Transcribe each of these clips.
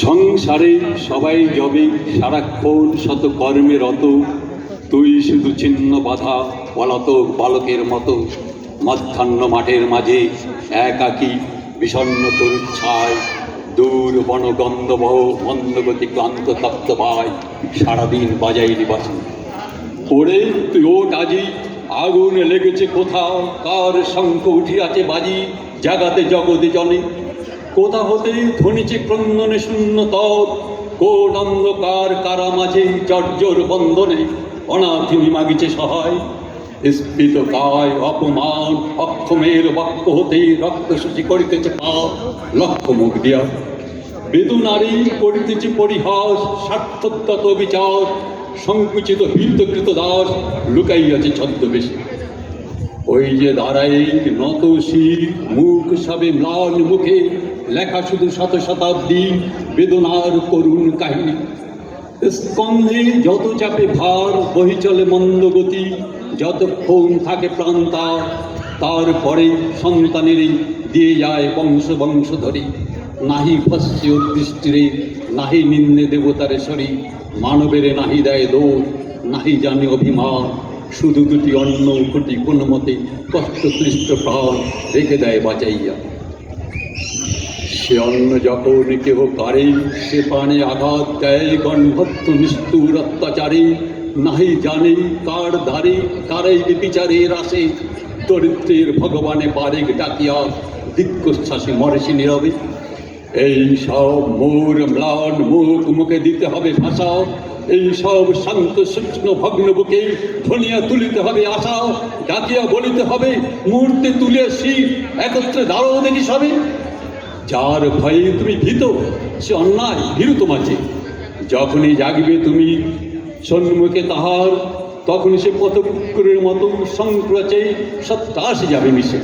সংসারে সবাই যবে সারাক্ষণ শত কর্মে রত, তুই শুধু ছিন্ন বাধা পলাতক বালকের মতো মধ্যাহ্ন মাঠের মাঝে একাকী বিষণ্ণ তরুচ্ছায় দূর বনগন্ধবহ মন্দগতি ক্লান্ত তপ্ত পায় সারাদিন বাজাইলি বাসি ওরে তুই ওট আজি, আগুন লেগেছে কোথাও, কার শঙ্খ উঠিয়াছে বাজি জাগাতে জগতে জনে, কোথা হতে ধ্বনিছে ক্রন্দনে শূন্য তর, কোন অন্ধকার কারা মাঝে জর্জর বন্ধনে অনাথিনী মাগিছে সহায়, স্ফীত কায় অপমান অক্ষমের বাক্য হতে রক্ত সূচি করিতেছে পাপ লক্ষ্য মুখ দিয়া, বেদনারী করিতেছে পরিহাস স্বার্থোদ্যত বিচার, সংকুচিত হৃতকৃত দাস লুকাইয়াছে ছদ্মবেশে, ওই যে দাঁড়াই নত শির মুখ সবে ম্লান মুখে লেখা শুধু শত শতাব্দী বেদনার করুণ কাহিনী, স্কন্ধে যত চাপে ভার বহি চলে মন্দগতি, যতক্ষণ থাকে প্রাণ তারপরে সন্তানেরই দিয়ে যায় বংশ বংশ ধরে, নাহি ফস্যে দৃষ্টিরে নাহি নিম্নে দেবতারে সরি, মানবেরে নাহি দেয় দোষ নাহি জানে অভিমান, শুধু দুটি অন্ন কুটি কোন মতে কষ্ট ক্লিষ্ট প্রাণ রেখে দেয় বাঁচাইয়া, সে অন্ন যখন কেহ কারে সে প্রাণে আঘাত দেয় গণভক্ত নিষ্ঠুর অত্যাচারে, নাহি জানে কার ধারে কারাই বিচারের আসে, দরিদ্রের ভগবানে পারে ডাকিয়া দীর্ঘশ্বাসে মরে সে নীরবে, এই সব মোর ম্লান মুখ মুখে দিতে হবে ভাষা, এই সব শান্ত সূক্ষ্ম ভগ্ন বুকে ধনিয়া তুলিতে হবে আশা, ডাকিয়া বলিতে হবে মুহূর্তে তুলে শিব একত্রে দাঁড়াও দেখি সবে, যার ভয়ে তুমি ভীত সে অন্যায় ভীরু তোমাকে, যখনই জাগবে তুমি সন্মুখে তাহার তখনই সে পথকুকুরের মতো সংক্রচে সত্যাসে যাবে মিশে,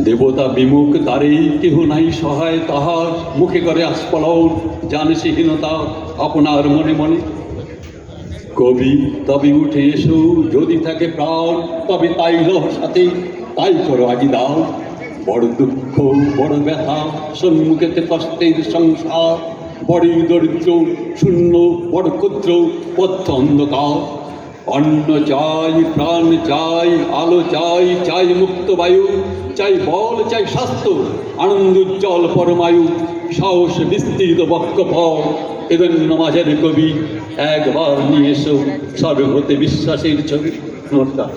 দেবতা বিমুখ তারেই কেহ নাই সহায় তাহার, মুখে করে আস্ফলন জানে সে হীনতা আপনার মনে মনে, কবি তবে উঠে এসো যদি থাকে প্রাণ তবে তাই লহ সাথে তাই করো আজি দাও, বড় দুঃখ বড় ব্যথা সম্মুখেতে কষ্টের সংসার, বড়ই দরিদ্র শূন্য বড় ক্ষুদ্র পথ অন্ধকার, অন্ন চাই প্রাণ চাই আলো চাই চাই মুক্ত বায়ু চাই বল চাই স্বাস্থ্য আনন্দ উজ্জ্বল পরমায়ু, সাহস বিস্তৃত বক্ষ পর এজন্য মাঝের কবি একবার নিয়ে এসো সর্ব হতে বিশ্বাসের ছবি। নমস্কার।